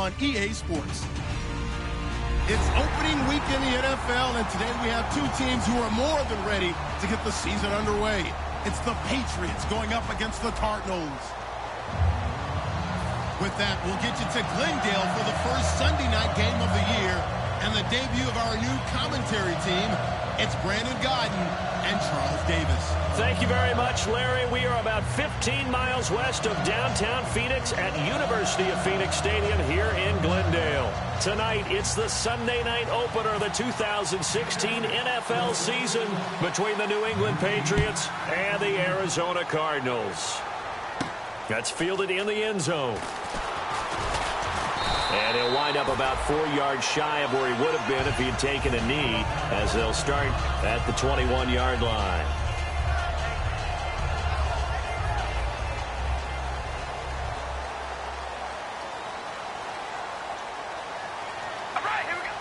on EA Sports. It's opening week in the NFL, and today we have two teams who are more than ready to get the season underway. It's the Patriots going up against the Cardinals. With that, we'll get you to Glendale for the first Sunday night game of the year and the debut of our new commentary team. It's Brandon Godden and Charles Davis. Thank you very much, Larry. We are about 15 miles west of downtown Phoenix at University of Phoenix Stadium here in Glendale. Tonight, it's the Sunday night opener of the 2016 NFL season between the New England Patriots and the Arizona Cardinals. That's fielded in the end zone. And he'll wind up about 4 yards shy of where he would have been if he had taken a knee, as they'll start at the 21-yard line. All right, here we go.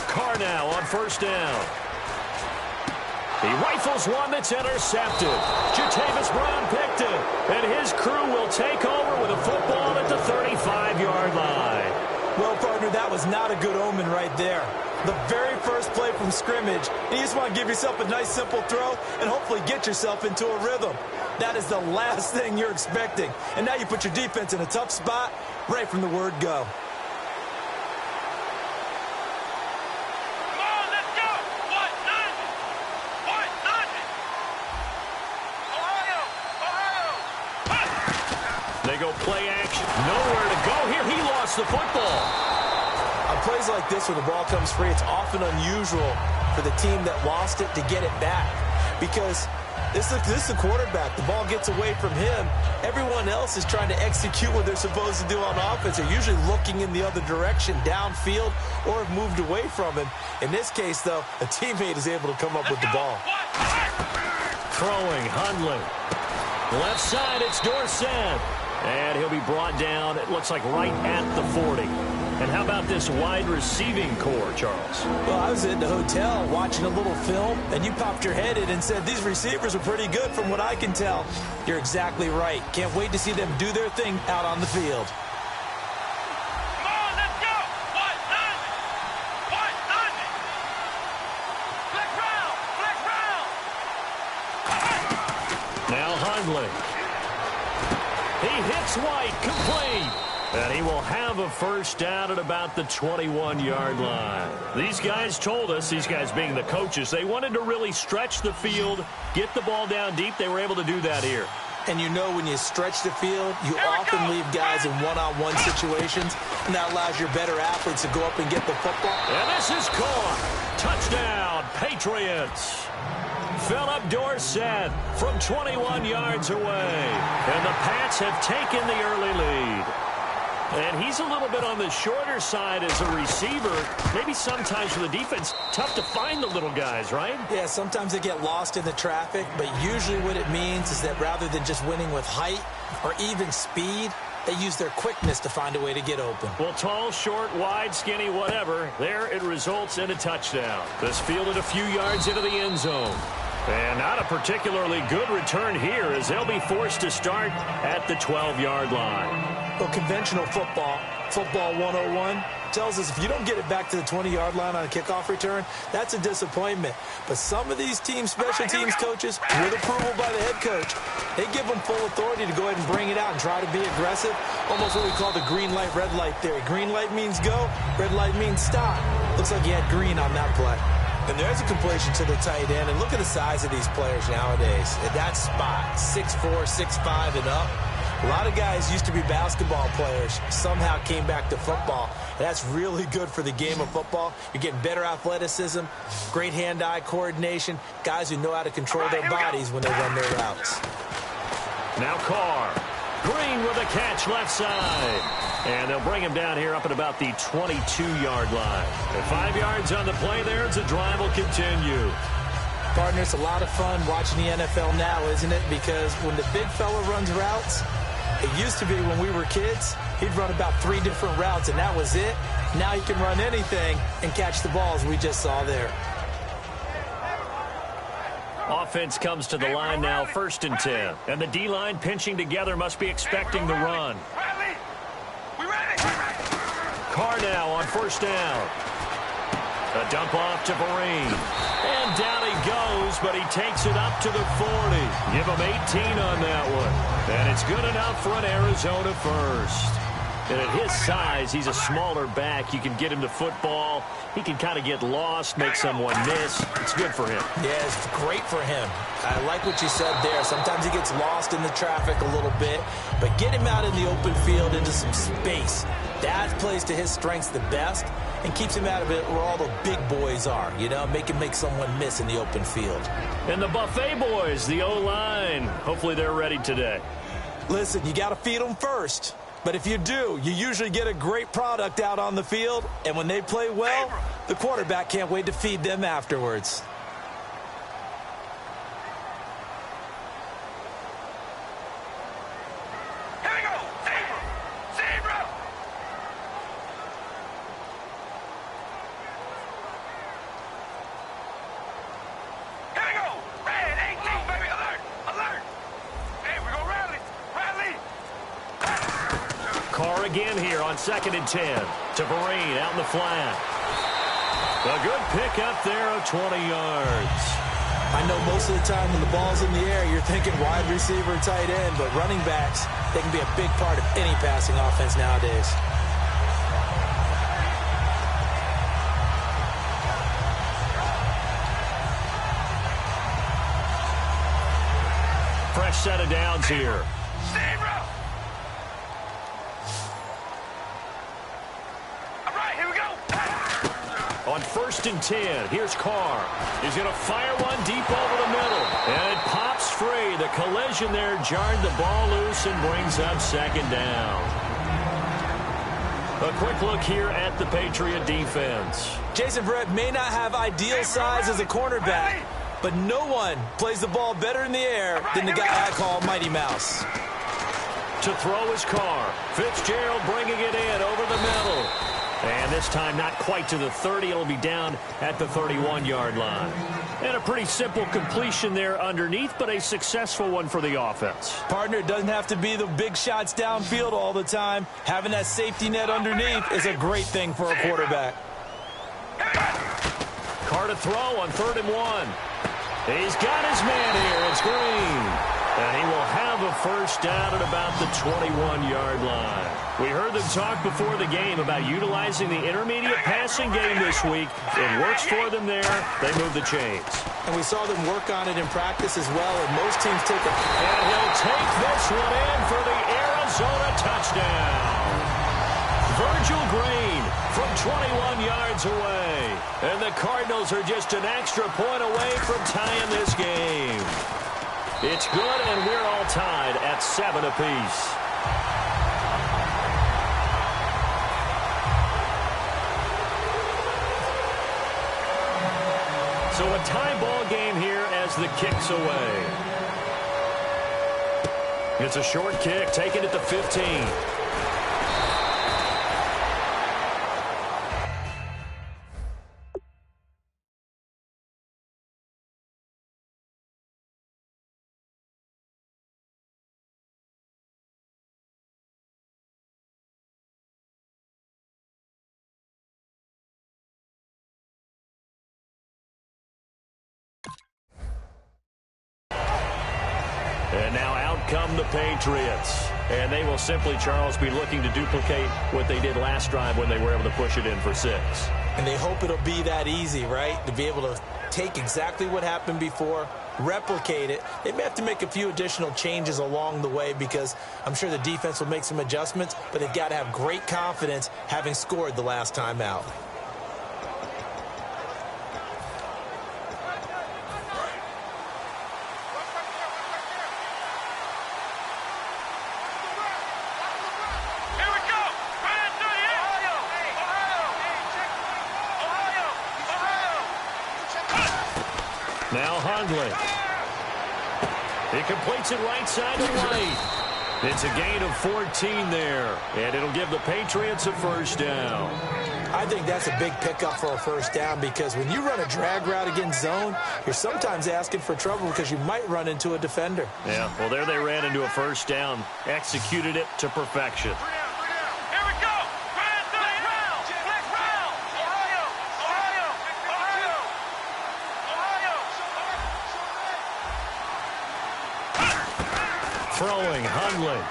Carr now on first down. He rifles one that's intercepted. Jatavis Brown picked it, and his crew will take over with a football at the 35-yard line. Well, partner, that was not a good omen right there. The very first play from scrimmage, you just want to give yourself a nice, simple throw and hopefully get yourself into a rhythm. That is the last thing you're expecting. And now you put your defense in a tough spot right from the word go. They go play action. Nowhere to go here. He lost the football. On plays like this where the ball comes free, it's often unusual for the team that lost it to get it back. Because this is the quarterback. The ball gets away from him. Everyone else is trying to execute what they're supposed to do on offense. They're usually looking in the other direction, downfield, or have moved away from him. In this case, though, a teammate is able to come up with the ball. Throwing, Hundley. Left side, it's Dorsett. And he'll be brought down, it looks like right at the 40. And how about this wide receiving core, Charles? Well, I was in the hotel watching a little film, and you popped your head in and said, these receivers are pretty good from what I can tell. You're exactly right. Can't wait to see them do their thing out on the field. Come on, let's go. White 90. Black round. Now Hundley. He hits White, complete. And he will have a first down at about the 21-yard line. These guys told us, these guys being the coaches, they wanted to really stretch the field, get the ball down deep. They were able to do that here. And you know when you stretch the field, you often leave guys in one-on-one situations, and that allows your better athletes to go up and get the football. And this is caught. Touchdown, Patriots. Philip Dorsett from 21 yards away. And the Pats have taken the early lead. And he's a little bit on the shorter side as a receiver. Maybe sometimes for the defense, tough to find the little guys, right? Yeah, sometimes they get lost in the traffic, but usually what it means is that rather than just winning with height or even speed, they use their quickness to find a way to get open. Well, tall, short, wide, skinny, whatever, there it results in a touchdown. This fielded a few yards into the end zone. And not a particularly good return here as they'll be forced to start at the 12-yard line. Well, conventional football 101, tells us if you don't get it back to the 20-yard line on a kickoff return, that's a disappointment. But some of these special teams coaches, with approval by the head coach, they give them full authority to go ahead and bring it out and try to be aggressive, almost what we call the green light, red light theory. Green light means go, red light means stop. Looks like he had green on that play. And there's a completion to the tight end. And look at the size of these players nowadays. At that spot, 6'4", 6'5", and up. A lot of guys used to be basketball players, somehow came back to football. And that's really good for the game of football. You're getting better athleticism, great hand-eye coordination, guys who know how to control their bodies when they run their routes. Now Carr. Green with a catch left side. And they'll bring him down here up at about the 22-yard line. And 5 yards on the play there as the drive will continue. Partner, it's a lot of fun watching the NFL now, isn't it? Because when the big fella runs routes, it used to be when we were kids, he'd run about 3 different routes, and that was it. Now he can run anything and catch the balls we just saw there. Offense comes to the line now, 1st and 10. And the D-line pinching together must be expecting the run. Bradley, we ready? are now on first down. A dump off to Vereen. And down he goes, but he takes it up to the 40. Give him 18 on that one. And it's good enough for an Arizona first. And at his size, he's a smaller back. You can get him to football. He can kind of get lost, make someone miss. It's good for him. Yeah, it's great for him. I like what you said there. Sometimes he gets lost in the traffic a little bit, but get him out in the open field into some space. That plays to his strengths the best and keeps him out of it where all the big boys are, you know, make him make someone miss in the open field. And the Buffet boys, the O-line, hopefully they're ready today. Listen, you got to feed them first. But if you do, you usually get a great product out on the field, and when they play well, the quarterback can't wait to feed them afterwards. Here we go. Zebra. Zebra. Here we go. Red 18, baby. Alert. Alert. Hey, we go rally. Rally. Carr again here on 2nd and 10 to Vereen out in the flat. A good pickup there of 20 yards. I know most of the time when the ball's in the air, you're thinking wide receiver, tight end, but running backs, they can be a big part of any passing offense nowadays. Fresh set of downs here. Zebra. All right, here we go. On 1st and 10, here's Carr. He's going to fire one deep over the middle. And it pops free. The collision there jarred the ball loose and brings up 2nd down. A quick look here at the Patriot defense. Jason Verrett may not have ideal size as a cornerback, but no one plays the ball better in the air than the guy I call Mighty Mouse. To throw his Carr. Fitzgerald bringing it in over the middle. And this time not quite to the 30. It'll be down at the 31-yard line. And a pretty simple completion there underneath, but a successful one for the offense. Partner, it doesn't have to be the big shots downfield all the time. Having that safety net underneath is a great thing for a quarterback. Carr to throw on 3rd and 1. He's got his man here. It's Green. And he will have a first down at about the 21-yard line. We heard them talk before the game about utilizing the intermediate passing game this week. It works for them there. They move the chains. And we saw them work on it in practice as well, and most teams take it. And he'll take this one in for the Arizona touchdown. Virgil Green from 21 yards away. And the Cardinals are just an extra point away from tying this game. It's good, and we're all tied at 7 apiece. So a tie ball game here as the kick's away. It's a short kick, taken at the 15. And now out come the Patriots. And they will simply, Charles, be looking to duplicate what they did last drive when they were able to push it in for 6. And they hope it'll be that easy, right? To be able to take exactly what happened before, replicate it. They may have to make a few additional changes along the way because I'm sure the defense will make some adjustments, but they've got to have great confidence having scored the last time out. Now Hundley. He completes it right side to right. It's a gain of 14 there, and it'll give the Patriots a first down. I think that's a big pickup for a first down because when you run a drag route against zone, you're sometimes asking for trouble because you might run into a defender. Yeah, well, there they ran into a first down, executed it to perfection. Here we go. England.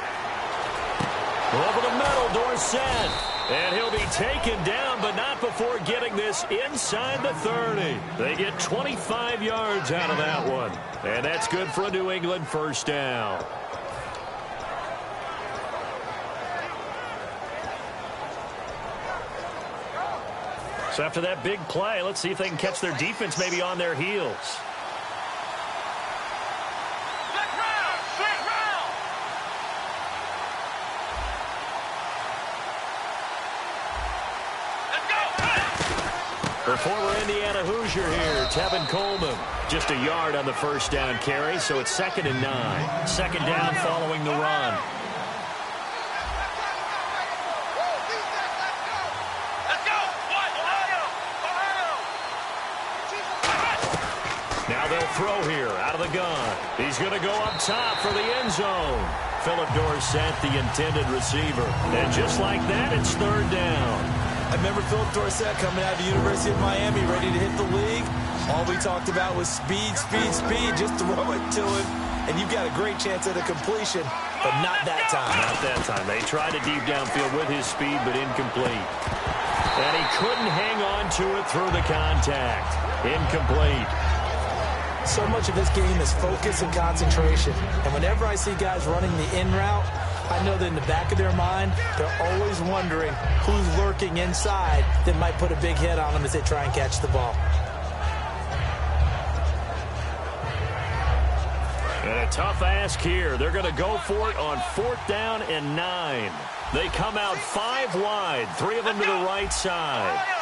Over the middle, Dorsett. And he'll be taken down, but not before getting this inside the 30. They get 25 yards out of that one. And that's good for a New England first down. So after that big play, let's see if they can catch their defense maybe on their heels. The former Indiana Hoosier here, Tevin Coleman. Just a yard on the first down carry, so it's 2nd and 9. Second down following the run. Let's go! Ohio! Now they'll throw here out of the gun. He's going to go up top for the end zone. Philip Dorsett, the intended receiver. And just like that, it's 3rd down. I remember Philip Dorsett coming out of the University of Miami, ready to hit the league. All we talked about was speed, speed, speed. Just throw it to him, and you've got a great chance at a completion, but not that time. Not that time. They tried a deep downfield with his speed, but incomplete. And he couldn't hang on to it through the contact. Incomplete. So much of this game is focus and concentration. And whenever I see guys running the in route, I know that in the back of their mind, they're always wondering who's lurking inside that might put a big hit on them as they try and catch the ball. And a tough ask here. They're going to go for it on 4th down and 9. They come out 5 wide, 3 of them to the right side.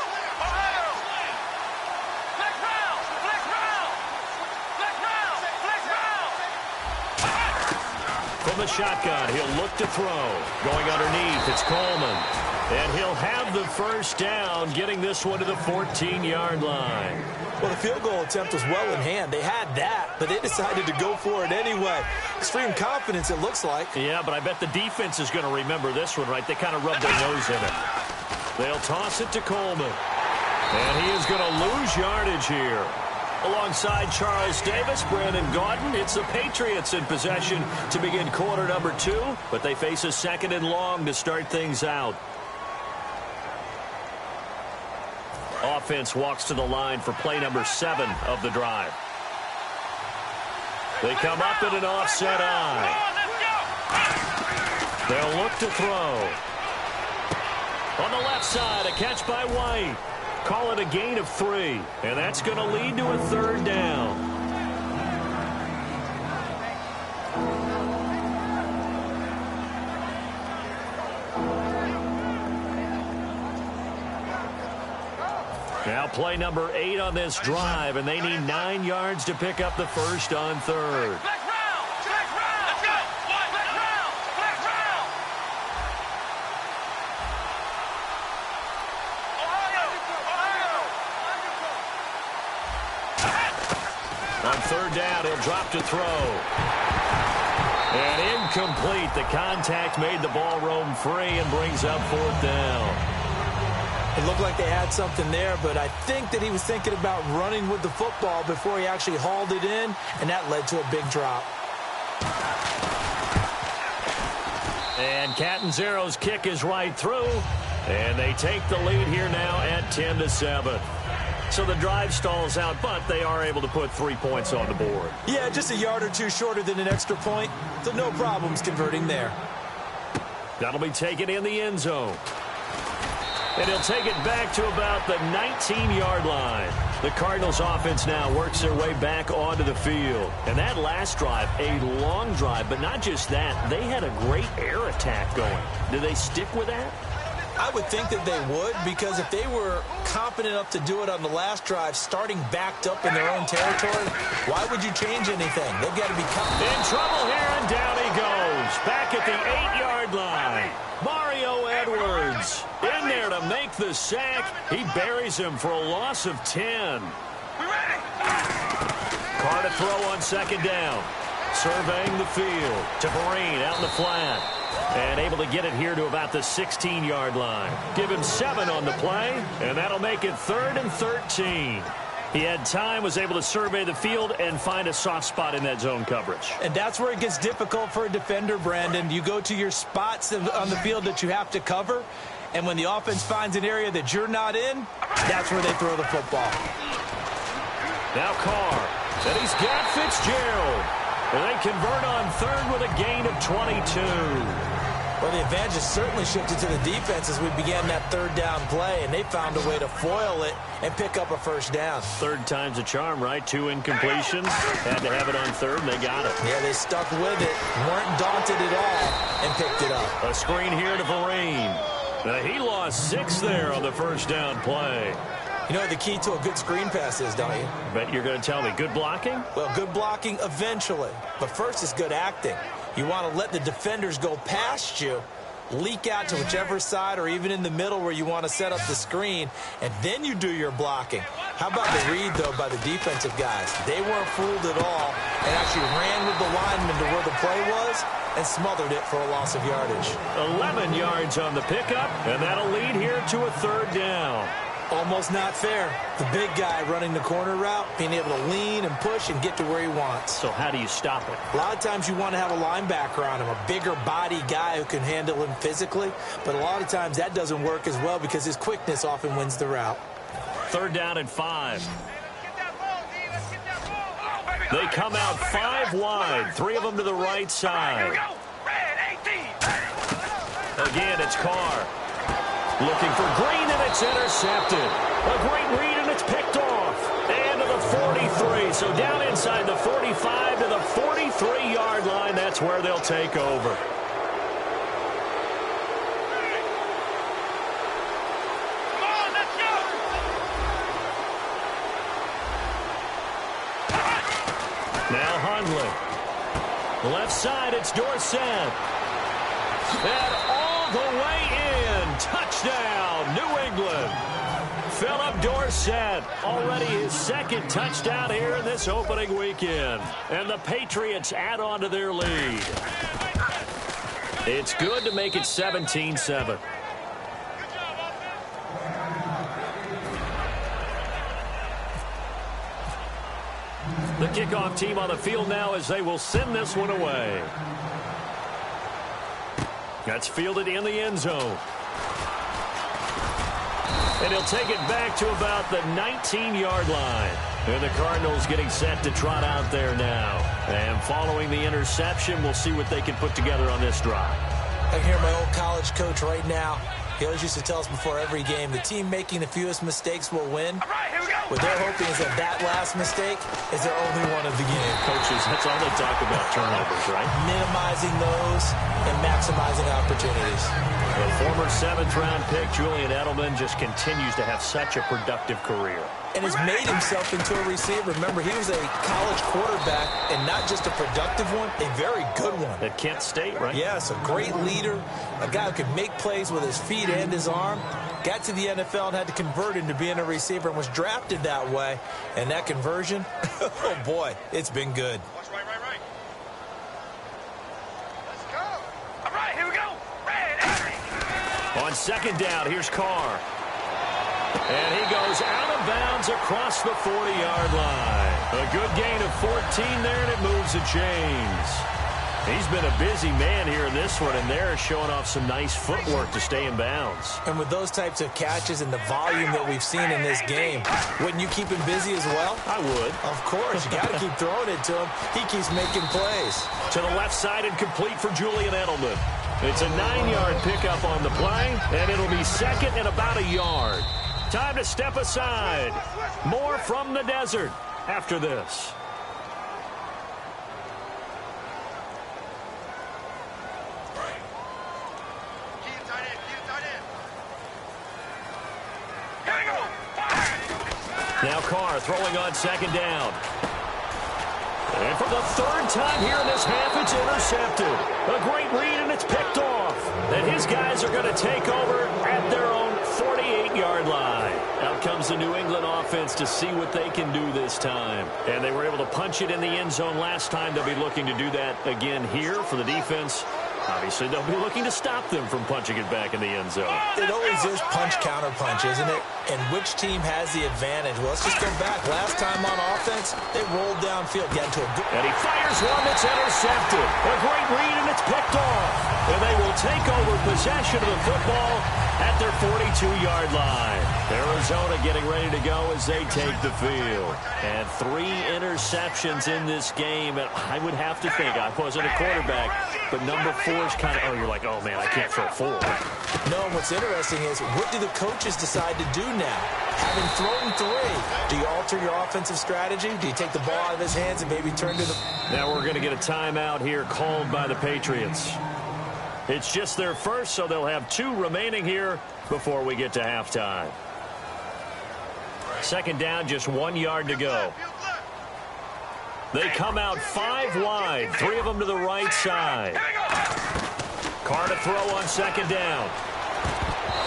From the shotgun, he'll look to throw. Going underneath, it's Coleman. And he'll have the first down, getting this one to the 14-yard line. Well, the field goal attempt was well in hand. They had that, but they decided to go for it anyway. Extreme confidence, it looks like. Yeah, but I bet the defense is going to remember this one, right? They kind of rubbed their nose in it. They'll toss it to Coleman. And he is going to lose yardage here. Alongside Charles Davis, Brandon Gaudin, it's the Patriots in possession to begin quarter number 2, but they face a 2nd and long to start things out. Offense walks to the line for play number 7 of the drive. They come up in an offset eye. They'll look to throw. On the left side, a catch by White. Call it a gain of 3, and that's going to lead to a 3rd down. Now play number 8 on this drive, and they need 9 yards to pick up the first on 3rd. On 3rd down, he'll drop to throw. And incomplete. The contact made the ball roam free and brings up 4th down. It looked like they had something there, but I think that he was thinking about running with the football before he actually hauled it in, and that led to a big drop. And Catanzaro's kick is right through, and they take the lead here now at 10-7. So the drive stalls out, but they are able to put 3 points on the board. Yeah, just a yard or 2 shorter than an extra point, so no problems converting there. That'll be taken in the end zone. And he'll take it back to about the 19-yard line. The Cardinals offense now works their way back onto the field. And that last drive, a long drive, but not just that. They had a great air attack going. Do they stick with that? I would think that they would, because if they were confident enough to do it on the last drive, starting backed up in their own territory, why would you change anything? They've got to be confident. In trouble here, and down he goes. Back at the 8-yard line. Mario Edwards in there to make the sack. He buries him for a loss of 10. Carr to throw on 2nd down. Surveying the field to Vereen out in the flat. And able to get it here to about the 16-yard line. Give him 7 on the play, and that'll make it 3rd and 13. He had time, was able to survey the field and find a soft spot in that zone coverage. And that's where it gets difficult for a defender, Brandon. You go to your spots on the field that you have to cover, and when the offense finds an area that you're not in, that's where they throw the football. Now Carr, and he's got Fitzgerald. And they convert on third with a gain of 22. Well, the advantage has certainly shifted to the defense as we began that third down play, and they found a way to foil it and pick up a first down. Third time's a charm, right? 2 incompletions. Had to have it on third, and they got it. Yeah, they stuck with it, weren't daunted at all, and picked it up. A screen here to Vereen. He lost 6 there on the first down play. You know what the key to a good screen pass is, don't you? Bet you're going to tell me. Good blocking? Well, good blocking eventually. But first is good acting. You want to let the defenders go past you, leak out to whichever side or even in the middle where you want to set up the screen, and then you do your blocking. How about the read, though, by the defensive guys? They weren't fooled at all and actually ran with the lineman to where the play was and smothered it for a loss of yardage. 11 yards on the pickup, and that'll lead here to a third down. Almost not fair. The big guy running the corner route, being able to lean and push and get to where he wants. So how do you stop it? A lot of times you want to have a linebacker on him, a bigger body guy who can handle him physically. But a lot of times that doesn't work as well because his quickness often wins the route. Third down and 5. They come out 5 wide, 3 of them to the right side. Again, it's Carr. Looking for Green, and it's intercepted. A great read, and it's picked off. And to the 43. So down inside the 45 to the 43-yard line. That's where they'll take over. Come on, let's go! Now Hundley. Left side, it's Dorsett. And all the way in. Touchdown, New England. Philip Dorsett, already his 2nd touchdown here in this opening weekend. And the Patriots add on to their lead. It's good to make it 17-7. The kickoff team on the field now as they will send this one away. That's fielded in the end zone. And he'll take it back to about the 19-yard line. And the Cardinals getting set to trot out there now. And following the interception, we'll see what they can put together on this drive. I hear my old college coach right now. He always used to tell us before every game, the team making the fewest mistakes will win. All right, here we go. What they're hoping is that last mistake is their only one of the game. Coaches, that's all they talk about, turnovers, right? Minimizing those and maximizing opportunities. The former 7th-round pick, Julian Edelman, just continues to have such a productive career. And has made himself into a receiver. Remember, he was a college quarterback, and not just a productive one, a very good one. At Kent State, right? Yes, a great leader, a guy who could make plays with his feet and his arm. Got to the NFL and had to convert into being a receiver and was drafted that way. And that conversion, oh boy, it's been good. Watch right. Let's go. All right, here we go. On 2nd down, here's Carr. And he goes out of bounds across the 40-yard line. A good gain of 14 there, and it moves the chains. He's been a busy man here in this one, and they're showing off some nice footwork to stay in bounds. And with those types of catches and the volume that we've seen in this game, wouldn't you keep him busy as well? I would. Of course. You got to keep throwing it to him. He keeps making plays. To the left side and complete for Julian Edelman. It's a 9-yard pickup on the play, and it'll be 2nd and about a yard. Time to step aside. More from the desert after this. Now Carr throwing on 2nd down. And for the 3rd time here in this half, it's intercepted. A great read, and it's picked off. And his guys are going to take over at their own 48-yard line. Out comes the New England offense to see what they can do this time. And they were able to punch it in the end zone last time. They'll be looking to do that again here for the defense. Obviously, they'll be looking to stop them from punching it back in the end zone. It always is punch-counter-punch, isn't it? And which team has the advantage? Well, let's just go back. Last time on offense, they rolled downfield, got into a good... And he fires one that's intercepted. A great read, and it's picked off. And they will take over possession of the football at their 42-yard line. Arizona getting ready to go as they take the field. And 3 interceptions in this game. And I would have to think, I wasn't a quarterback, but number 4 is kind of, oh, you're like, oh, man, I can't throw 4. No, what's interesting is, what do the coaches decide to do now? Having thrown 3, do you alter your offensive strategy? Do you take the ball out of his hands and maybe turn to the... Now we're going to get a timeout here called by the Patriots. It's just their first, so they'll have 2 remaining here before we get to halftime. Second down, just 1 yard to go. They come out 5 wide, 3 of them to the right side. Carr to throw on second down.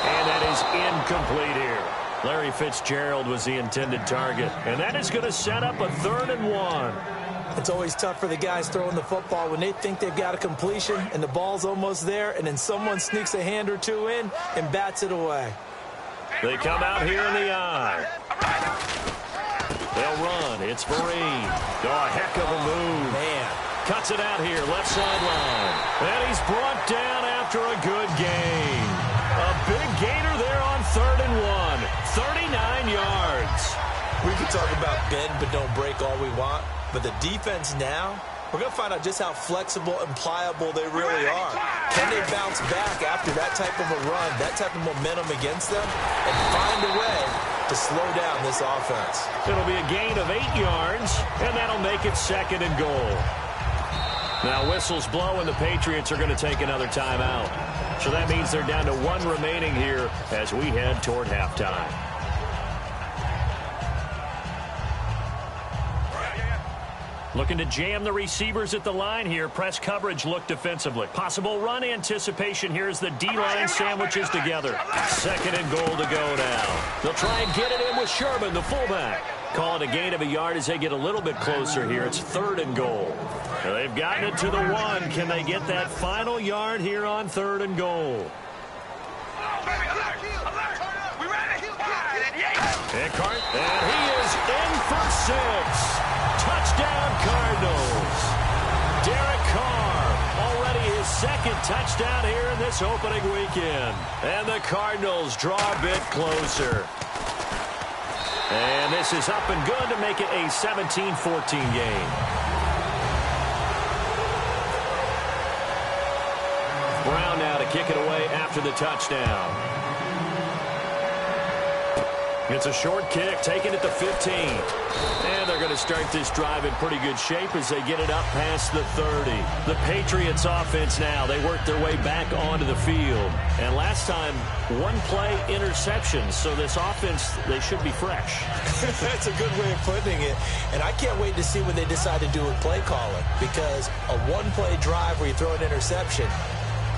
And that is incomplete here. Larry Fitzgerald was the intended target. And that is going to set up a 3rd and 1. It's always tough for the guys throwing the football when they think they've got a completion and the ball's almost there, and then someone sneaks a hand or 2 in and bats it away. They come out here in the eye. They'll run. It's Vereen. Oh, a heck of a move. Man. Cuts it out here, left sideline. And he's brought down after a good gain. A big gainer there on 3rd and 1. 39 yards. We can talk about bend but don't break all we want, but the defense now, we're going to find out just how flexible and pliable they really are. Can they bounce back after that type of a run, that type of momentum against them, and find a way to slow down this offense? It'll be a gain of 8 yards, and that'll make it 2nd and goal. Now whistles blow, and the Patriots are going to take another timeout. So that means they're down to 1 remaining here as we head toward halftime. Looking to jam the receivers at the line here. Press coverage look defensively. Possible run anticipation here as the D-line sandwiches together. 2nd and goal to go now. They'll try and get it in with Sherman, the fullback. Call it a gain of a yard as they get a little bit closer here. It's 3rd and goal. Now they've gotten it to the 1. Can they get that final yard here on 3rd and goal? And he is in for 6. Touchdown, Cardinals. Derek Carr, already his 2nd touchdown here in this opening weekend. And the Cardinals draw a bit closer. And this is up and good to make it a 17-14 game. Brown now to kick it away after the touchdown. It's a short kick, taken at the 15. And they're going to start this drive in pretty good shape as they get it up past the 30. The Patriots offense now, they work their way back onto the field. And last time, 1-play interception. So this offense, they should be fresh. That's a good way of putting it. And I can't wait to see what they decide to do with play calling. Because a 1-play drive where you throw an interception,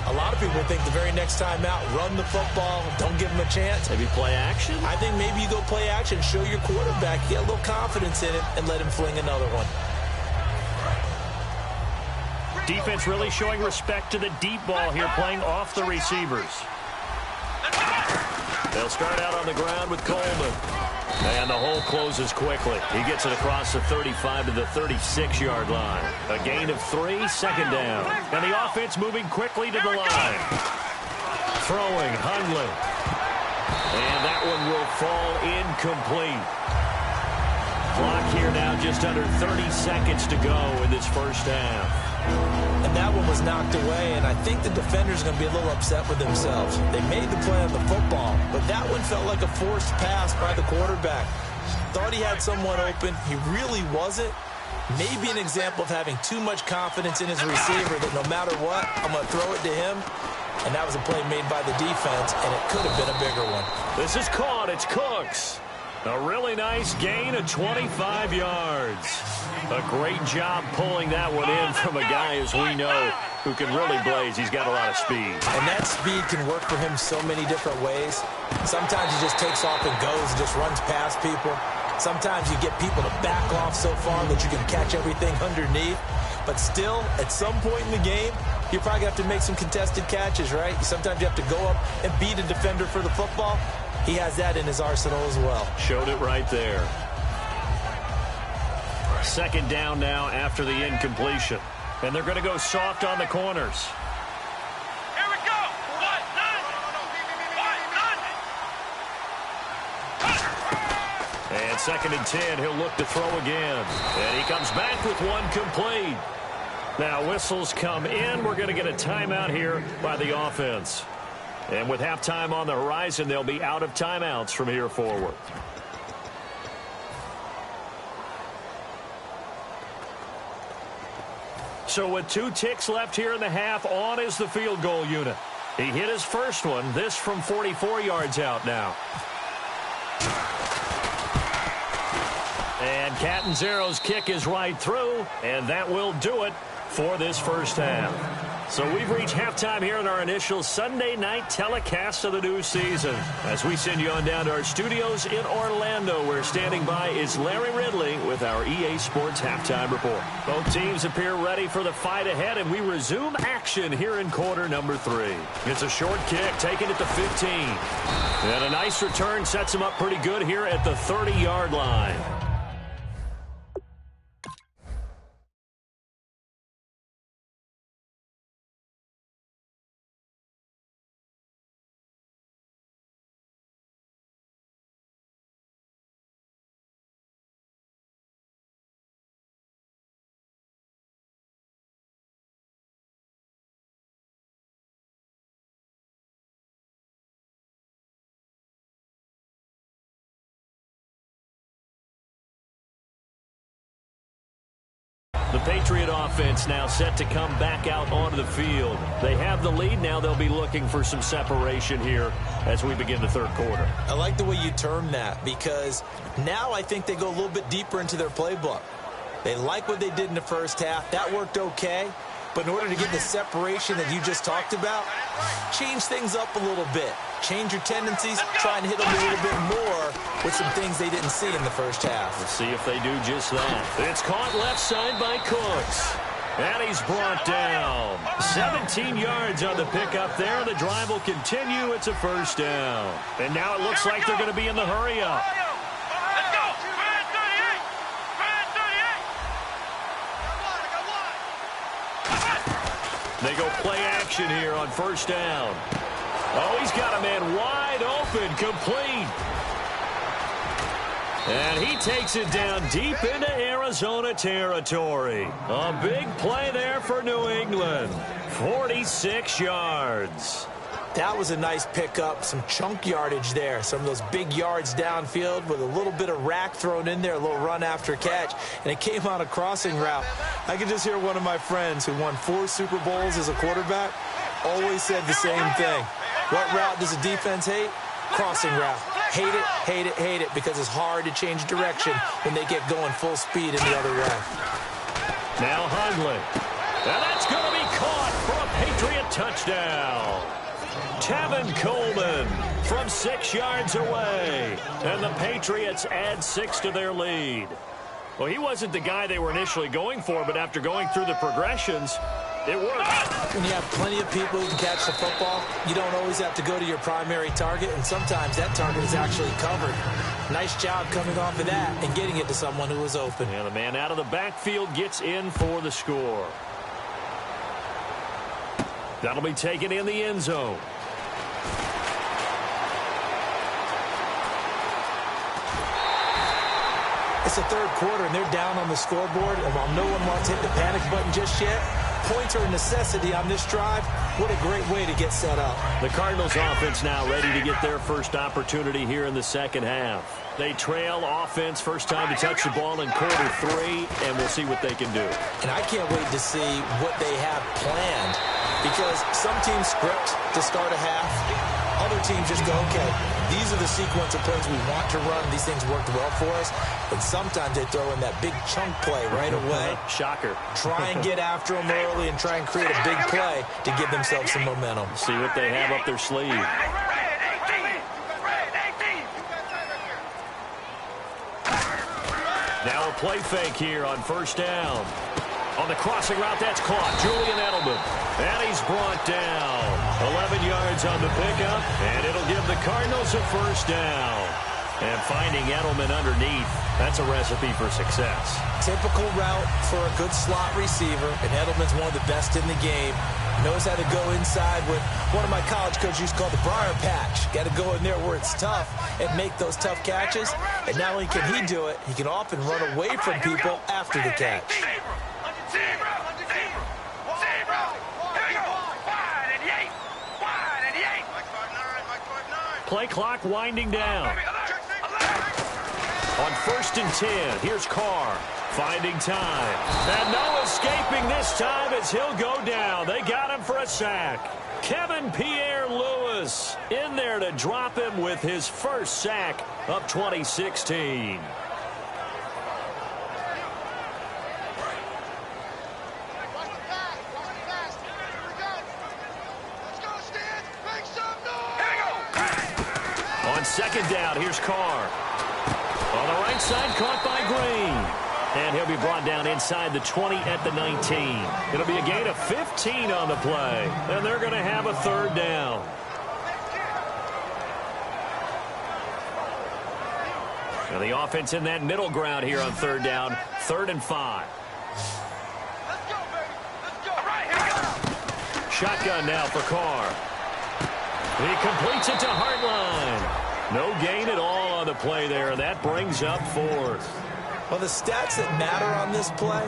a lot of people think the very next time out, run the football, don't give them a chance. Maybe play action? I think maybe you go play action, show your quarterback, get a little confidence in him, and let him fling another one. Defense really showing respect to the deep ball here, playing off the receivers. They'll start out on the ground with Coleman. And the hole closes quickly. He gets it across the 35 to the 36-yard line. A gain of 3, 2nd down. And the offense moving quickly to the line. Throwing, Hundley. And that one will fall incomplete. Clock here now just under 30 seconds to go in this first half. And that one was knocked away, and I think the defenders are going to be a little upset with themselves. They made the play on the football, but that one felt like a forced pass by the quarterback. Thought he had someone open. He really wasn't. Maybe an example of having too much confidence in his receiver that no matter what, I'm going to throw it to him. And that was a play made by the defense, and it could have been a bigger one. This is caught. It's Cooks. A really nice gain of 25 yards. A great job pulling that one in from a guy, as we know, who can really blaze. He's got a lot of speed. And that speed can work for him so many different ways. Sometimes he just takes off and goes and just runs past people. Sometimes you get people to back off so far that you can catch everything underneath. But still, at some point in the game, you probably have to make some contested catches, right? Sometimes you have to go up and beat a defender for the football. He has that in his arsenal as well. Showed it right there. Second down now after the incompletion. And they're going to go soft on the corners. Here we go. And 2nd and 10, he'll look to throw again. And he comes back with one complete. Now whistles come in. We're going to get a timeout here by the offense. And with halftime on the horizon, they'll be out of timeouts from here forward. So with 2 ticks left here in the half, on is the field goal unit. He hit his first one, this from 44 yards out now. And Catanzaro's kick is right through, and that will do it for this first half. So we've reached halftime here in our initial Sunday night telecast of the new season. As we send you on down to our studios in Orlando, where standing by is Larry Ridley with our EA Sports Halftime Report. Both teams appear ready for the fight ahead, and we resume action here in quarter number 3. It's a short kick, taken at the 15. And a nice return sets him up pretty good here at the 30-yard line. The Patriot offense now set to come back out onto the field. They have the lead. Now they'll be looking for some separation here as we begin the third quarter. I like the way you term that, because now I think they go a little bit deeper into their playbook. They like what they did in the first half. That worked okay. But in order to get the separation that you just talked about, change things up a little bit. Change your tendencies, try and hit them a little bit more with some things they didn't see in the first half. Let's see if they do just that. It's caught left side by Cooks. And he's brought down. 17 yards on the pickup there. The drive will continue. It's a first down. And now it looks like they're going to be in the hurry-up. Let's go. Red 38. Red 38. They go play action here on first down. Oh, he's got a man wide open, complete. And he takes it down deep into Arizona territory. A big play there for New England. 46 yards. That was a nice pickup, some chunk yardage there. Some of those big yards downfield with a little bit of rack thrown in there, a little run after catch. And it came on a crossing route. I could just hear one of my friends who won 4 Super Bowls as a quarterback always said the same thing. What route does a defense hate? Crossing route. Hate it, hate it, hate it, because it's hard to change direction when they get going full speed in the other way. Now Hundley. And that's going to be caught for a Patriot touchdown. Tevin Coleman from 6 yards away. And the Patriots add 6 to their lead. Well, he wasn't the guy they were initially going for, but after going through the progressions, it worked. When you have plenty of people who can catch the football, you don't always have to go to your primary target, and sometimes that target is actually covered. Nice job coming off of that and getting it to someone who was open. And the man out of the backfield gets in for the score. That'll be taken in the end zone. It's the third quarter, and they're down on the scoreboard, and while no one wants to hit the panic button just yet, points are a necessity on this drive. What a great way to get set up. The Cardinals offense now ready to get their first opportunity here in the second half. They trail offense, first time to touch the ball in quarter 3, and we'll see what they can do. And I can't wait to see what they have planned, because some teams script to start a half. Other teams just go, okay, these are the sequence of plays we want to run. These things worked well for us. And sometimes they throw in that big chunk play right away. Shocker. Try and get after them early and try and create a big play to give themselves some momentum. See what they have up their sleeve. Red 18. Red 18. Now a play fake here on first down. On the crossing route, that's caught. Julian Edelman. And he's brought down. 11 yards on the pickup, and it'll give the Cardinals a first down. And finding Edelman underneath, that's a recipe for success. Typical route for a good slot receiver, and Edelman's one of the best in the game. Knows how to go inside with one of my college coaches used to call the Briar Patch. Got to go in there where it's tough and make those tough catches. And not only can he do it, he can often run away from people after the catch. Play clock winding down. On 1st and 10, here's Carr finding time. And no escaping this time as he'll go down. They got him for a sack. Kevin Pierre-Louis in there to drop him with his first sack of 2016. On 2nd down, here's Carr. On the right side, caught by Green. And he'll be brought down inside the 20 at the 19. It'll be a gain of 15 on the play. And they're going to have a 3rd down. Now the offense in that middle ground here on 3rd down. 3rd and 5. Let's go, baby. Let's go. All right, here we go. Shotgun now for Carr. He completes it to Hartline. No gain at all on the play there, and that brings up 4th. Well, the stats that matter on this play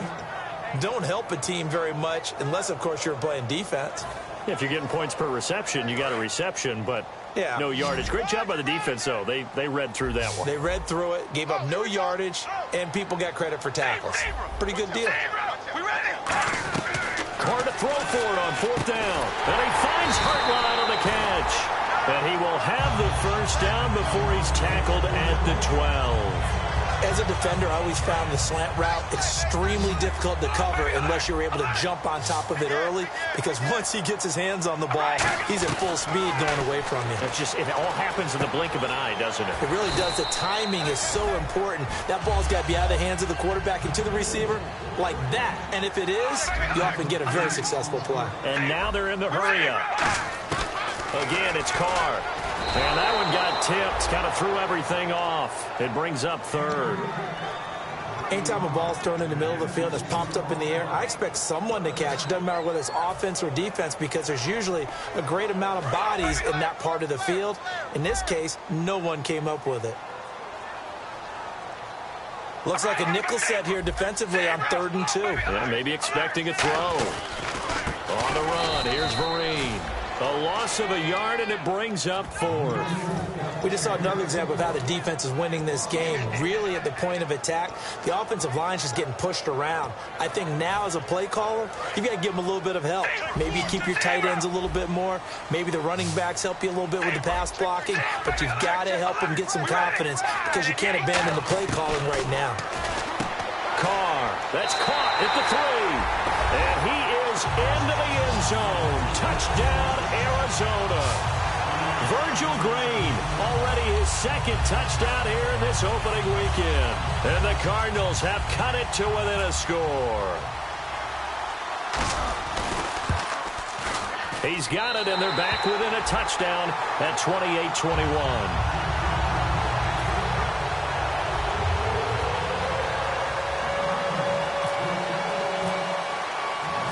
don't help a team very much unless, of course, you're playing defense. If you're getting points per reception, you got a reception, but no yardage. Great job by the defense, though. They read through that one. They read through it, gave up no yardage, and people got credit for tackles. Pretty good deal. We ready? Carr to throw for it on 4th down. And he finds Hartline on the catch. And he will have the first down before he's tackled at the 12. As a defender, I always found the slant route extremely difficult to cover unless you're able to jump on top of it early, because once he gets his hands on the ball, he's at full speed going away from you. It all happens in the blink of an eye, doesn't it? It really does. The timing is so important. That ball's got to be out of the hands of the quarterback and to the receiver like that. And if it is, you often get a very successful play. And now they're in the hurry-up. Again, it's Carr. And that one got tipped, kind of threw everything off. It brings up 3rd. Anytime a ball's thrown in the middle of the field that's popped up in the air, I expect someone to catch. It doesn't matter whether it's offense or defense, because there's usually a great amount of bodies in that part of the field. In this case, no one came up with it. Looks like a nickel set here defensively on 3rd and 2. Yeah, maybe expecting a throw. On the run, here's Vereen. A loss of a yard, and it brings up 4th. We just saw another example of how the defense is winning this game. Really at the point of attack, the offensive line's just getting pushed around. I think now as a play caller, you've got to give them a little bit of help. Maybe you keep your tight ends a little bit more. Maybe the running backs help you a little bit with the pass blocking. But you've got to help them get some confidence, because you can't abandon the play calling right now. Carr, that's caught at the 3. And he is into the end zone. Touchdown, Arizona. Virgil Green, already his 2nd touchdown here in this opening weekend. And the Cardinals have cut it to within a score. He's got it, and they're back within a touchdown at 28-21.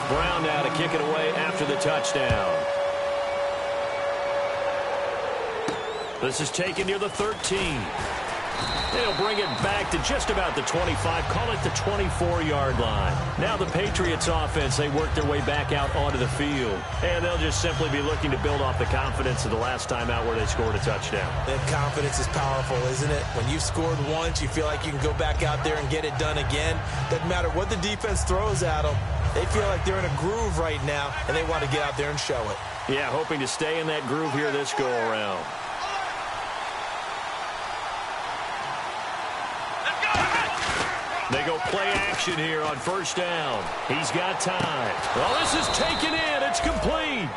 Brown now to kick it away after the touchdown. This is taken near the 13. They'll bring it back to just about the 25, call it the 24-yard line. Now the Patriots offense, they work their way back out onto the field. And they'll just simply be looking to build off the confidence of the last time out where they scored a touchdown. That confidence is powerful, isn't it? When you've scored once, you feel like you can go back out there and get it done again. Doesn't matter what the defense throws at them. They feel like they're in a groove right now, and they want to get out there and show it. Yeah, hoping to stay in that groove here this go-around. They go play action here on 1st down. He's got time. Well, this is taken in. It's complete.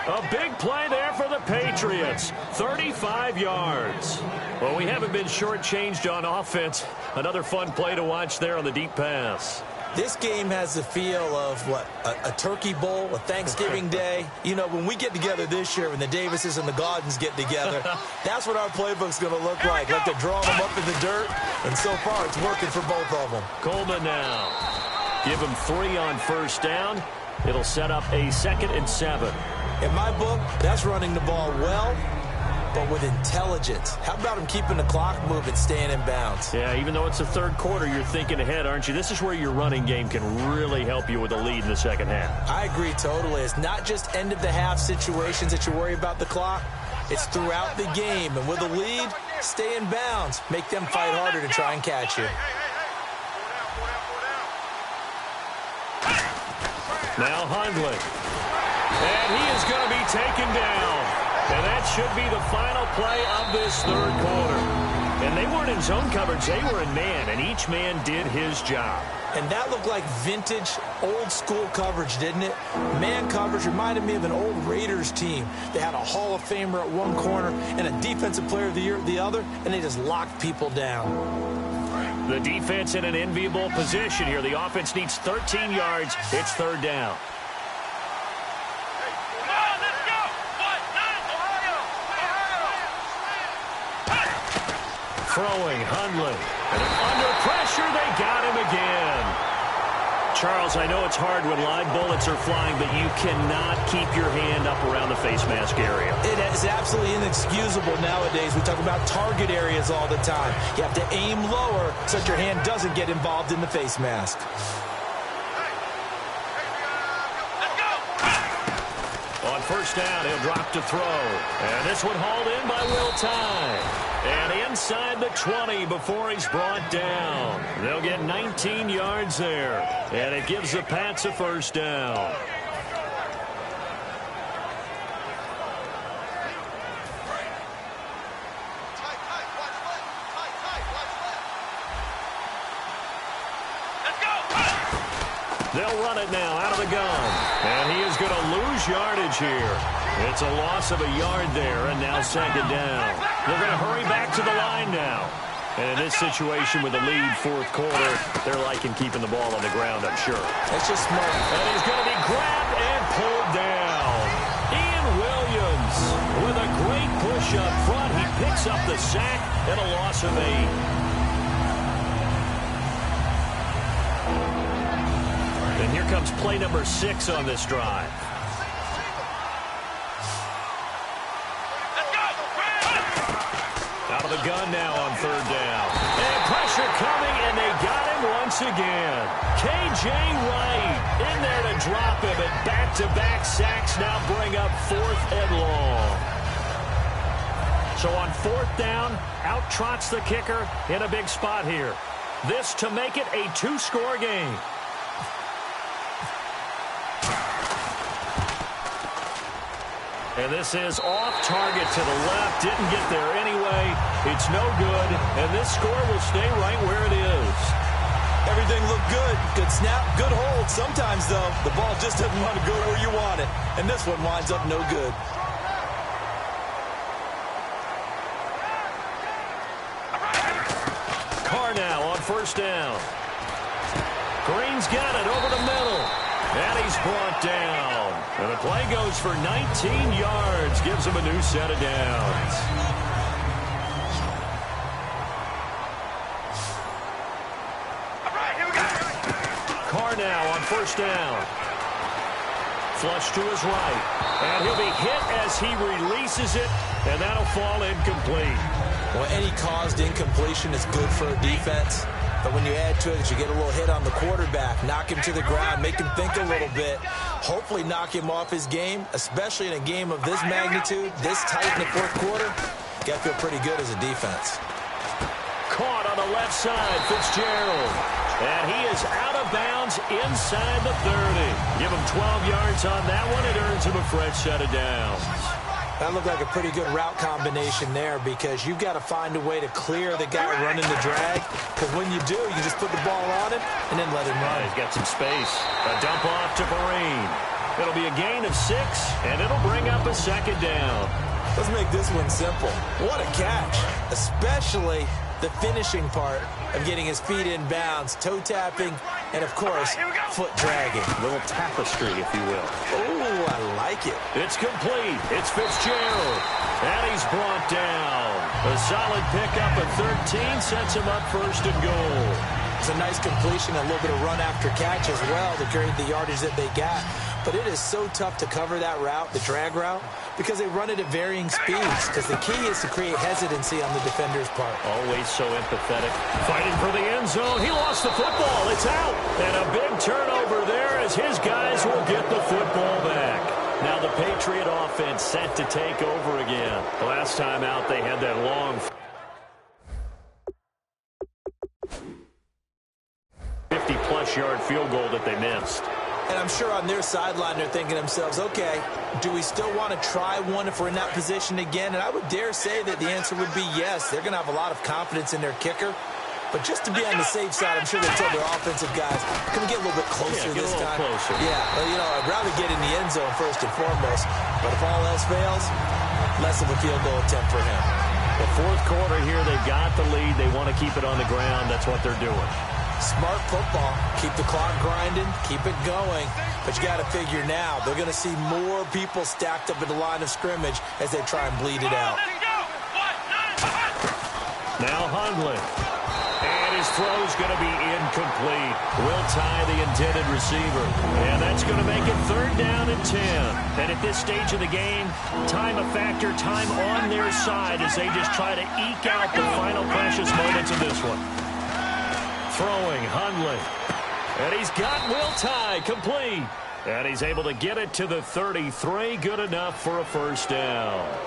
A big play there for the Patriots. 35 yards. Well, we haven't been shortchanged on offense. Another fun play to watch there on the deep pass. This game has the feel of, what, a turkey bowl, a Thanksgiving day. You know, when we get together this year, when the Davises and the Gaudens get together, that's what our playbook's going to look like they're drawing them up in the dirt, and so far it's working for both of them. Coleman now. Give him 3 on first down. It'll set up a 2nd and 7. In my book, that's running the ball well, but with intelligence. How about him keeping the clock moving, staying in bounds? Yeah, even though it's the third quarter, you're thinking ahead, aren't you? This is where your running game can really help you with a lead in the second half. I agree totally. It's not just end-of-the-half situations that you worry about the clock. It's throughout the game. And with a lead, stay in bounds. Make them fight harder to try and catch you. Now Hundley. And he is going to be taken down. And that should be the final play of this third quarter. And they weren't in zone coverage. They were in man, and each man did his job. And that looked like vintage, old-school coverage, didn't it? Man coverage reminded me of an old Raiders team. They had a Hall of Famer at one corner and a Defensive Player of the Year at the other, and they just locked people down. The defense in an enviable position here. The offense needs 13 yards. It's third down. Throwing, Hundley. And under pressure, they got him again. Charles, I know it's hard when live bullets are flying, but you cannot keep your hand up around the face mask area. It is absolutely inexcusable nowadays. We talk about target areas all the time. You have to aim lower so that your hand doesn't get involved in the face mask. On first down, he'll drop to throw. And this one hauled in by Will Tye. And inside the 20 before he's brought down. They'll get 19 yards there. And it gives the Pats a first down. They'll run it now out of the gun. And he is going to lose yardage here. It's a loss of a yard there, and now second down. They're going to hurry back to the line now. And in this situation with the lead fourth quarter, they're liking keeping the ball on the ground, I'm sure. That's just smart. And he's going to be grabbed and pulled down. Ian Williams with a great push up front. He picks up the sack and a loss of 8. And here comes play number 6 on this drive. Out of the gun now on third down. And pressure coming, and they got him once again. K.J. Wright in there to drop him, and back-to-back sacks now bring up 4th and long. So on 4th down, out trots the kicker in a big spot here. This to make it a 2-score game. And this is off target to the left. Didn't get there anyway. It's no good. And this score will stay right where it is. Everything looked good. Good snap, good hold. Sometimes, though, the ball just doesn't want to go where you want it. And this one winds up no good. Carr now on first down. Green's got it over the middle. And he's brought down. And the play goes for 19 yards. Gives him a new set of downs. Carr now on first down. Flush to his right. And he'll be hit as he releases it. And that'll fall incomplete. Well, any caused incompletion is good for a defense. But when you add to it, you get a little hit on the quarterback, knock him to the ground, make him think a little bit, hopefully knock him off his game, especially in a game of this magnitude, this tight in the fourth quarter. You got to feel pretty good as a defense. Caught on the left side, Fitzgerald. And he is out of bounds inside the 30. Give him 12 yards on that one. It earns him a fresh set of downs. That looked like a pretty good route combination there because you've got to find a way to clear the guy running the drag. Because when you do, you just put the ball on him and then let him run. He's got some space. A dump off to Vereen. It'll be a gain of 6, and it'll bring up a second down. Let's make this one simple. What a catch, especially the finishing part of getting his feet in bounds, toe tapping, and, of course, foot dragging. A little tapestry, if you will. Oh, I like it. It's complete. It's Fitzgerald. And he's brought down. A solid pickup of 13 sets him up first and goal. It's a nice completion, a little bit of run after catch as well to create the yardage that they got. But it is so tough to cover that route, the drag route, because they run it at varying speeds. Because the key is to create hesitancy on the defender's part. Always so empathetic. Fighting for the end zone. He lost the football. It's out. And a big turnover there as his guys will get the football back. Now the Patriot offense set to take over again. The last time out, they had that long 50-plus yard field goal that they missed. And I'm sure on their sideline they're thinking to themselves, okay, do we still want to try one if we're in that position again? And I would dare say that the answer would be yes. They're going to have a lot of confidence in their kicker. But just to be on the safe side, I'm sure they told their offensive guys, can we get a little bit closer this time? Closer. Yeah, well, you know, I'd rather get in the end zone first and foremost. But if all else fails, less of a field goal attempt for him. The fourth quarter here, they've got the lead. They want to keep it on the ground. That's what they're doing. Smart football. Keep the clock grinding. Keep it going. But you got to figure now, they're going to see more people stacked up at the line of scrimmage as they try and bleed it out. Now Hundley. And his throw's going to be incomplete. Will tie the intended receiver. And that's going to make it 3rd down and 10. And at this stage of the game, time a factor, time on their side as they just try to eke out the final precious moments of this one. Throwing, Hundley. And he's got Will tie complete. And he's able to get it to the 33. Good enough for a 1st down.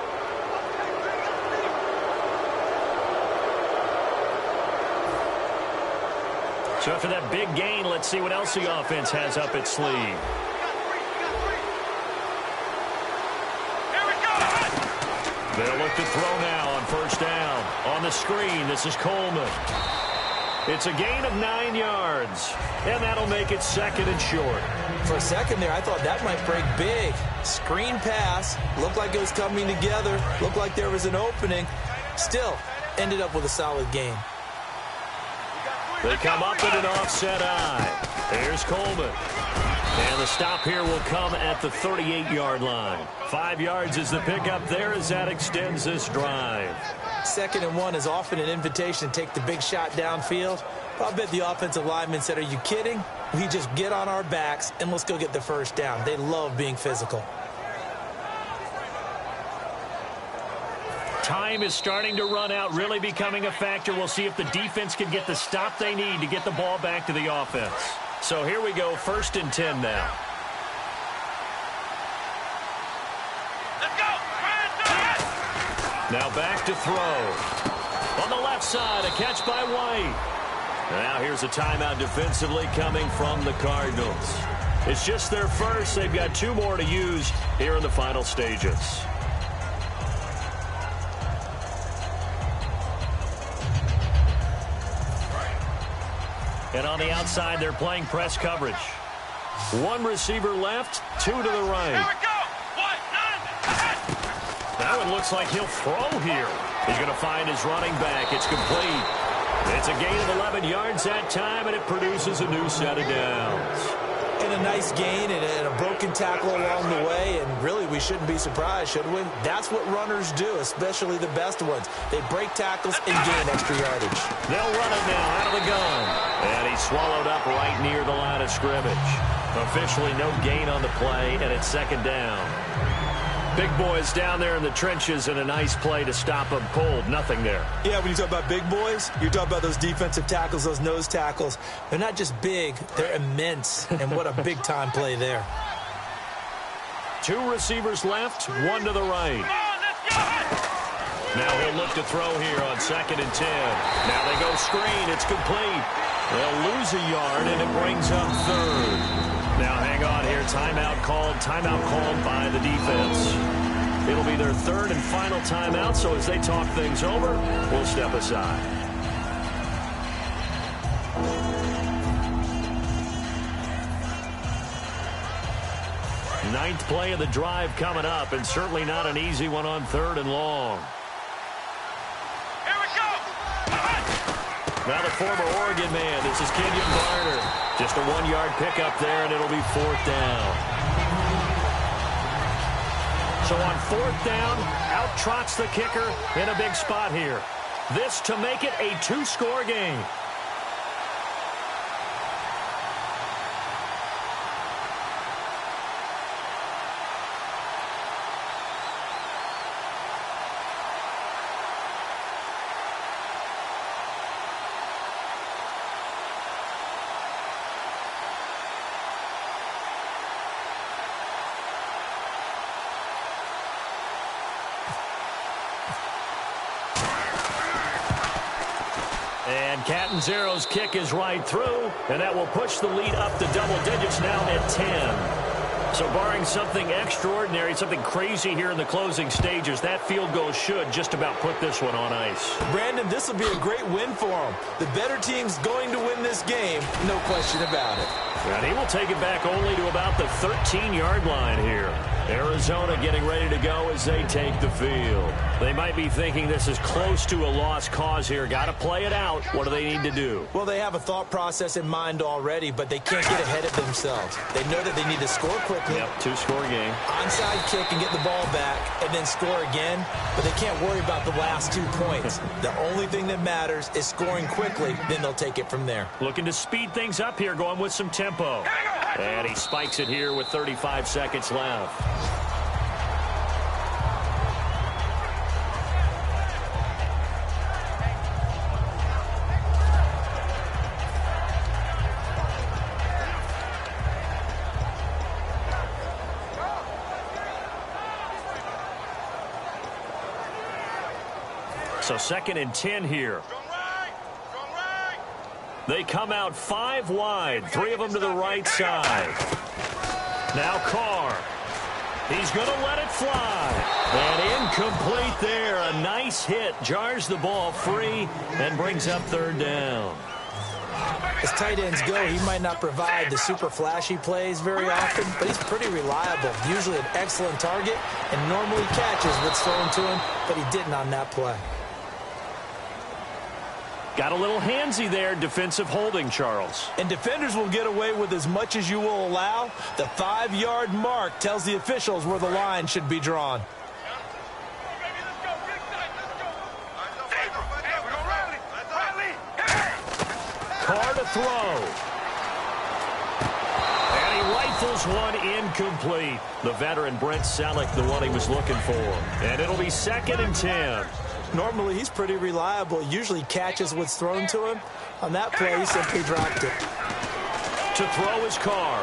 So after that big gain, let's see what else the offense has up its sleeve. They'll look to throw now on 1st down. On the screen, this is Coleman. It's a gain of 9 yards, and that'll make it 2nd and short. For a second there, I thought that might break big. Screen pass, looked like it was coming together, looked like there was an opening. Still, ended up with a solid gain. They come up in an offset eye. There's Coleman. And the stop here will come at the 38-yard line. 5 yards is the pickup there as that extends this drive. 2nd and 1 is often an invitation to take the big shot downfield. I'll bet the offensive lineman said, are you kidding? We just get on our backs and let's go get the 1st down. They love being physical. Time is starting to run out, really becoming a factor. We'll see if the defense can get the stop they need to get the ball back to the offense. So here we go, 1st and 10 now. Let's go. Now back to throw. On the left side, a catch by White. Now here's a timeout defensively coming from the Cardinals. It's just their first. They've got 2 more to use here in the final stages. And on the outside, they're playing press coverage. 1 receiver left, 2 to the right. Here we go. Now it looks like he'll throw here. He's going to find his running back. It's complete. It's a gain of 11 yards that time, and it produces a new set of downs. And a nice gain and a broken tackle along the way, and really we shouldn't be surprised, should we? That's what runners do, especially the best ones. They break tackles and gain extra yardage. They'll run it now out of the gun. And he's swallowed up right near the line of scrimmage. Officially no gain on the play, and it's 2nd down. Big boys down there in the trenches, and a nice play to stop them cold. Nothing there. Yeah, when you talk about big boys, you're talking about those defensive tackles, those nose tackles. They're not just big, they're immense. And what a big-time play there. 2 receivers left, 1 to the right. Now he'll look to throw here on 2nd and 10. Now they go screen. It's complete. They'll lose a yard, and it brings up 3rd. Now hang on here. Timeout called by the defense. It'll be their 3rd and final timeout, so as they talk things over, we'll step aside. Ninth play of the drive coming up, and certainly not an easy one on 3rd and long. Here we go. Now the former Oregon man, this is Kenyon Barner. Just a 1-yard pickup there, and it'll be 4th down. So on 4th down, out trots the kicker in a big spot here. This to make it a 2-score game. And Catanzaro's kick is right through, and that will push the lead up to double digits now at 10. So barring something extraordinary, something crazy here in the closing stages, that field goal should just about put this one on ice. Brandon, this will be a great win for him. The better team's going to win this game, no question about it. And he will take it back only to about the 13-yard line here. Arizona getting ready to go as they take the field. They might be thinking this is close to a lost cause here. Got to play it out. What do they need to do? Well, they have a thought process in mind already, but they can't get ahead of themselves. They know that they need to score quickly. Yep, 2-score game. Onside kick and get the ball back and then score again, but they can't worry about the last 2 points. The only thing that matters is scoring quickly, then they'll take it from there. Looking to speed things up here, going with some tempo. And he spikes it here with 35 seconds left. So 2nd and 10 here. They come out 5 wide, 3 of them to the right side. Now Carr. He's going to let it fly. And incomplete there. A nice hit. Jars the ball free and brings up 3rd down. As tight ends go, he might not provide the super flashy plays very often, but he's pretty reliable. Usually an excellent target and normally catches what's thrown to him, but he didn't on that play. Got a little handsy there, defensive holding, Charles. And defenders will get away with as much as you will allow. The 5-yard mark tells the officials where the line should be drawn. Carr to throw. And he rifles one incomplete. The veteran Brent Selleck, the one he was looking for. And it'll be 2nd and 10. Normally, he's pretty reliable. Usually catches what's thrown to him. On that play, he simply dropped it. To throw his Carr.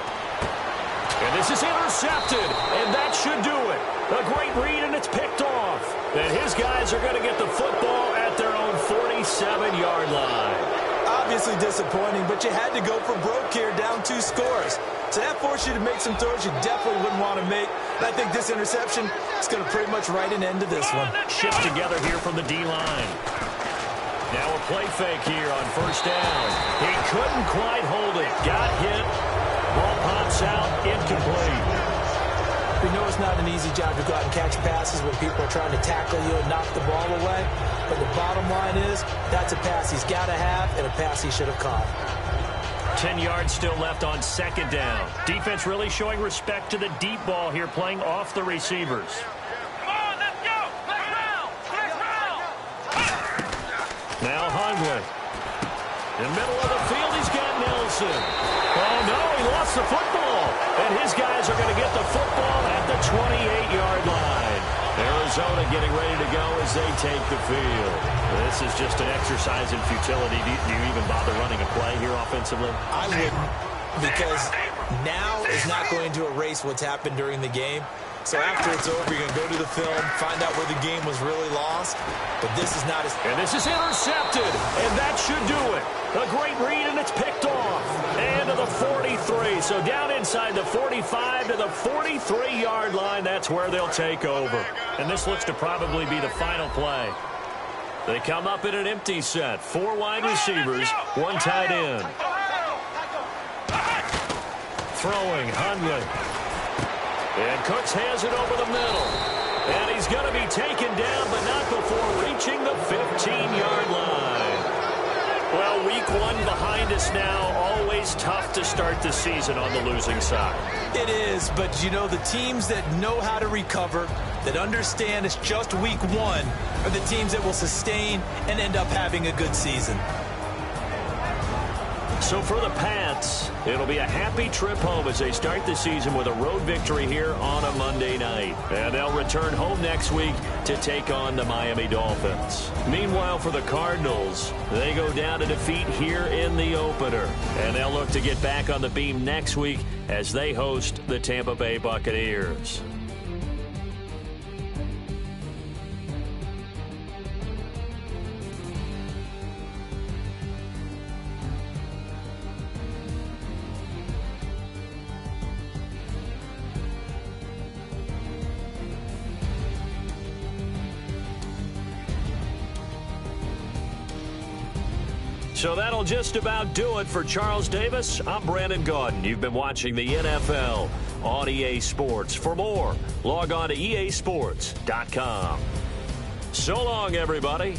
And this is intercepted. And that should do it. A great read, and it's picked off. And his guys are going to get the football at their own 47-yard line. Obviously disappointing, but you had to go for broke here, down 2 scores. So that forced you to make some throws you definitely wouldn't want to make. And I think this interception is going to pretty much write an end to this one. Shift together here from the D-line. Now a play fake here on 1st down. He couldn't quite hold it. Got hit. Ball pops out. Incomplete. We know it's not an easy job to go out and catch passes when people are trying to tackle you and knock the ball away. But the bottom line is, that's a pass he's got to have and a pass he should have caught. 10 yards still left on 2nd down. Defense really showing respect to the deep ball here, playing off the receivers. Come on, let's go. Next round. Next round. Now Hundley. In the middle of the field, he's got Nelson. Oh, no, he lost the football. And his guys are going to get the football at the 28-yard line. Arizona getting ready to go as they take the field. This is just an exercise in futility. Do you even bother running a play here offensively? I wouldn't, because now is not going to erase what's happened during the game. So after it's over, you're going to go to the film, find out where the game was really lost. But this is not as... And this is intercepted, and that should do it. A great read, and it's picked off. And to the 43. So down inside the 45 to the 43-yard line. That's where they'll take over. And this looks to probably be the final play. They come up in an empty set. 4 wide receivers, 1 tight end. Throwing, Hundley. And Cooks has it over the middle. And he's going to be taken down, but not before reaching the 15-yard line. Well, Week 1 behind us now. Always tough to start the season on the losing side. It is, but you know, the teams that know how to recover, that understand it's just Week 1, are the teams that will sustain and end up having a good season. So for the Pats, it'll be a happy trip home as they start the season with a road victory here on a Monday night. And they'll return home next week to take on the Miami Dolphins. Meanwhile, for the Cardinals, they go down to defeat here in the opener. And they'll look to get back on the beam next week as they host the Tampa Bay Buccaneers. So that'll just about do it for Charles Davis. I'm Brandon Gaudin. You've been watching the NFL on EA Sports. For more, log on to easports.com. So long, everybody.